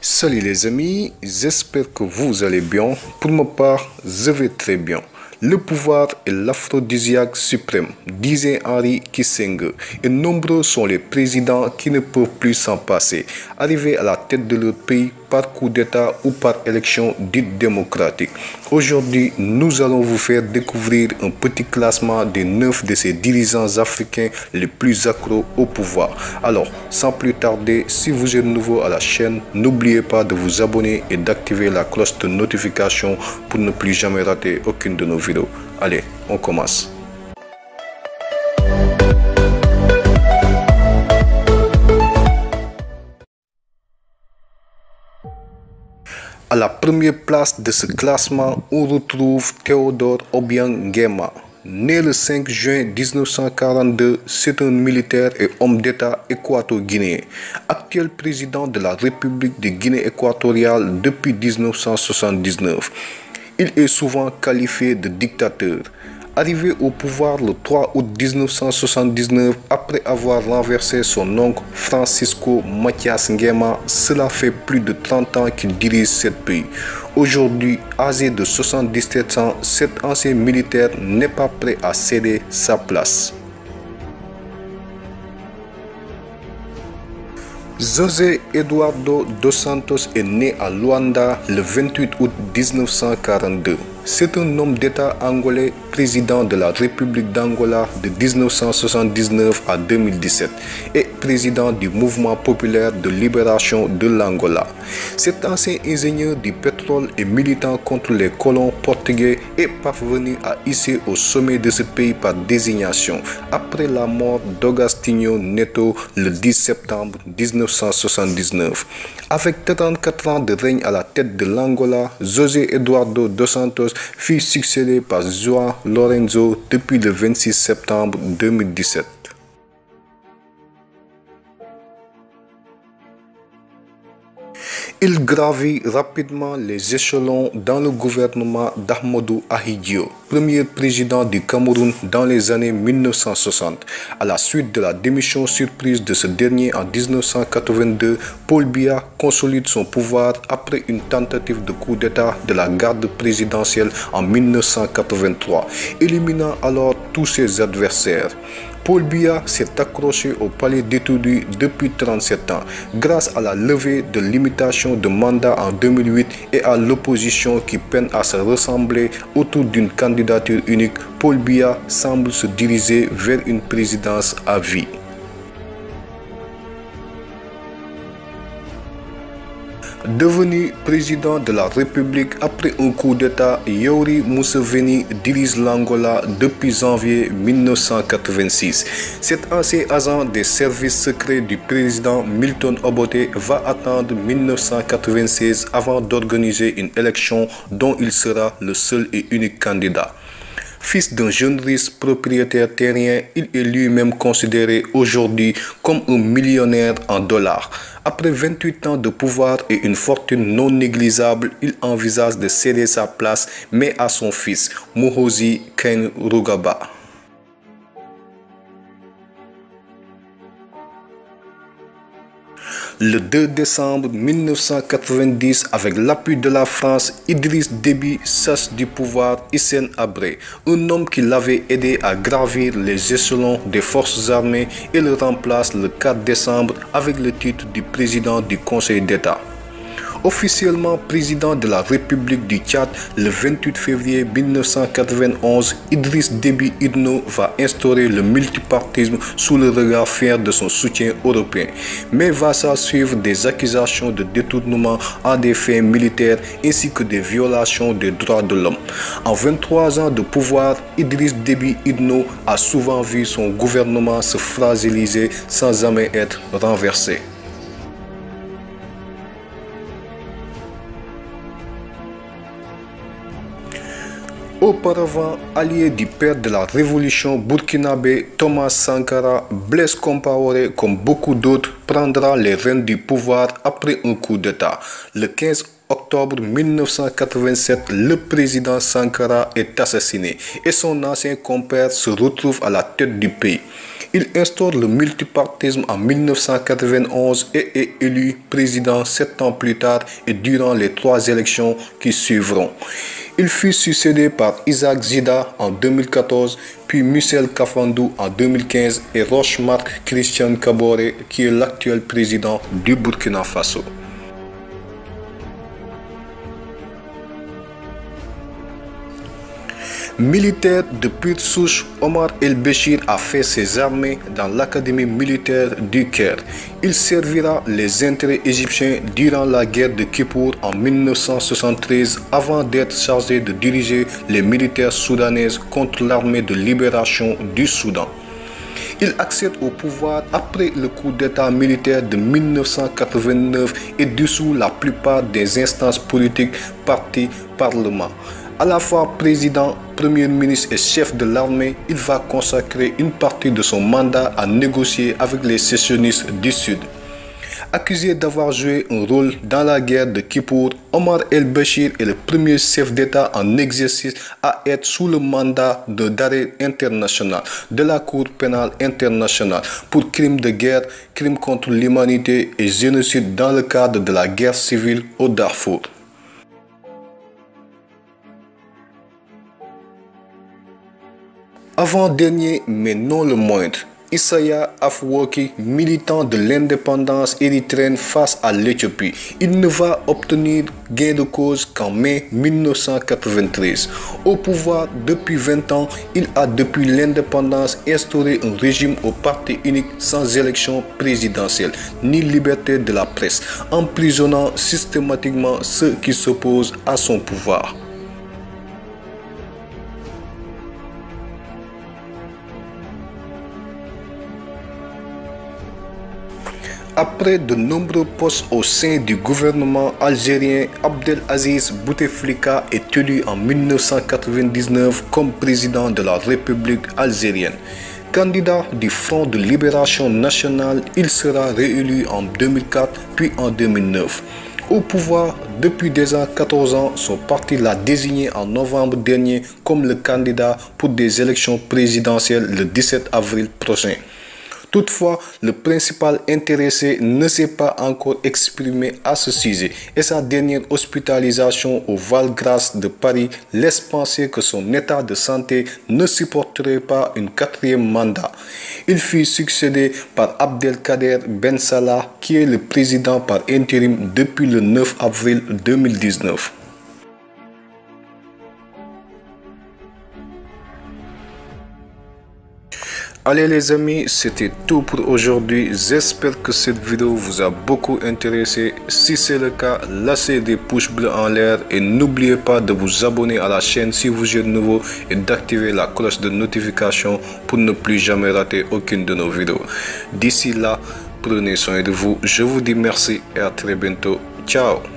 Salut les amis, j'espère que vous allez bien. Pour ma part, je vais très bien. Le pouvoir est l'aphrodisiaque suprême, disait Henry Kissinger, et nombreux sont les présidents qui ne peuvent plus s'en passer, arrivés à la tête de leur pays par coup d'État ou par élection dite démocratique. Aujourd'hui, nous allons vous faire découvrir un petit classement des 9 de ces dirigeants africains les plus accros au pouvoir. Alors, sans plus tarder, si vous êtes nouveau à la chaîne, n'oubliez pas de vous abonner et d'activer la cloche de notification pour ne plus jamais rater aucune de nos vidéos. Allez, on commence. À la première place de ce classement, on retrouve Théodore Obiang Nguema. Né le 5 juin 1942, c'est un militaire et homme d'État équato-guinéen, actuel président de la République de Guinée équatoriale depuis 1979. Il est souvent qualifié de dictateur. Arrivé au pouvoir le 3 août 1979, après avoir renversé son oncle Francisco Mathias Nguema, cela fait plus de 30 ans qu'il dirige ce pays. Aujourd'hui, âgé de 77 ans, cet ancien militaire n'est pas prêt à céder sa place. José Eduardo dos Santos est né à Luanda le 28 août 1942. C'est un homme d'État angolais, président de la République d'Angola de 1979 à 2017 et président du mouvement populaire de libération de l'Angola. Cet ancien ingénieur du pétrole et militant contre les colons portugais est parvenu à hisser au sommet de ce pays par désignation après la mort d'Agostinho Neto le 10 septembre 1979. Avec 34 ans de règne à la tête de l'Angola, José Eduardo dos Santos fut succédé par João Lourenço depuis le 26 septembre 2017. Il gravit rapidement les échelons dans le gouvernement d'Ahmadou Ahidjo, premier président du Cameroun dans les années 1960. À la suite de la démission surprise de ce dernier en 1982, Paul Biya consolide son pouvoir après une tentative de coup d'État de la garde présidentielle en 1983, éliminant alors tous ses adversaires. Paul Biya s'est accroché au palais détenu depuis 37 ans grâce à la levée de limitation de mandat en 2008 et à l'opposition qui peine à se rassembler autour d'une candidature unique. Paul Biya semble se diriger vers une présidence à vie. Devenu président de la République après un coup d'État, Yoweri Museveni dirige l'Angola depuis janvier 1986. Cet ancien agent des services secrets du président Milton Obote va attendre 1996 avant d'organiser une élection dont il sera le seul et unique candidat. Fils d'un jeune riche propriétaire terrien, il est lui-même considéré aujourd'hui comme un millionnaire en dollars. Après 28 ans de pouvoir et une fortune non négligeable, il envisage de céder sa place, mais à son fils, Muhoozi Kainerugaba. Le 2 décembre 1990, avec l'appui de la France, Idriss Déby chasse du pouvoir Hissène Habré, un homme qui l'avait aidé à gravir les échelons des forces armées, et le remplace le 4 décembre avec le titre de président du Conseil d'État. Officiellement président de la République du Tchad le 28 février 1991, Idriss Déby Itno va instaurer le multipartisme sous le regard fier de son soutien européen, mais va s'ensuivre des accusations de détournement à des fins militaires ainsi que des violations des droits de l'homme. En 23 ans de pouvoir, Idriss Déby Itno a souvent vu son gouvernement se fragiliser sans jamais être renversé. Auparavant, allié du père de la révolution burkinabé Thomas Sankara, Blaise Compaoré, comme beaucoup d'autres, prendra les rênes du pouvoir après un coup d'État. Le 15 octobre 1987, le président Sankara est assassiné et son ancien compère se retrouve à la tête du pays. Il instaure le multipartisme en 1991 et est élu président 7 ans plus tard et durant les 3 élections qui suivront. Il fut succédé par Isaac Zida en 2014, puis Michel Kafandou en 2015 et Roch-Marc Christian Kaboré qui est l'actuel président du Burkina Faso. Militaire de pure souche, Omar el-Béchir a fait ses armées dans l'académie militaire du Caire. Il servira les intérêts égyptiens durant la guerre de Kippour en 1973 avant d'être chargé de diriger les militaires soudanaises contre l'armée de libération du Soudan. Il accède au pouvoir après le coup d'État militaire de 1989 et dissout la plupart des instances politiques, partis, parlement. À la fois président, premier ministre et chef de l'armée, il va consacrer une partie de son mandat à négocier avec les sécessionnistes du Sud. Accusé d'avoir joué un rôle dans la guerre de Kippour, Omar el-Béchir est le premier chef d'État en exercice à être sous le mandat d'arrêt international de la Cour pénale internationale pour crimes de guerre, crimes contre l'humanité et génocide dans le cadre de la guerre civile au Darfour. Avant-dernier, mais non le moindre, Isaias Afwerki, militant de l'indépendance érythréenne face à l'Éthiopie. Il ne va obtenir gain de cause qu'en mai 1993. Au pouvoir depuis 20 ans, il a depuis l'indépendance instauré un régime au parti unique sans élection présidentielle, ni liberté de la presse, emprisonnant systématiquement ceux qui s'opposent à son pouvoir. Après de nombreux postes au sein du gouvernement algérien, Abdelaziz Bouteflika est élu en 1999 comme président de la République algérienne. Candidat du Front de Libération Nationale, il sera réélu en 2004 puis en 2009. Au pouvoir depuis déjà 14 ans, son parti l'a désigné en novembre dernier comme le candidat pour des élections présidentielles le 17 avril prochain. Toutefois, le principal intéressé ne s'est pas encore exprimé à ce sujet et sa dernière hospitalisation au Val-Grâce de Paris laisse penser que son état de santé ne supporterait pas un 4e mandat. Il fut succédé par Abdelkader Ben Salah qui est le président par intérim depuis le 9 avril 2019. Allez les amis, c'était tout pour aujourd'hui. J'espère que cette vidéo vous a beaucoup intéressé. Si c'est le cas, lâchez des pouces bleus en l'air et n'oubliez pas de vous abonner à la chaîne si vous êtes nouveau et d'activer la cloche de notification pour ne plus jamais rater aucune de nos vidéos. D'ici là, prenez soin de vous. Je vous dis merci et à très bientôt. Ciao.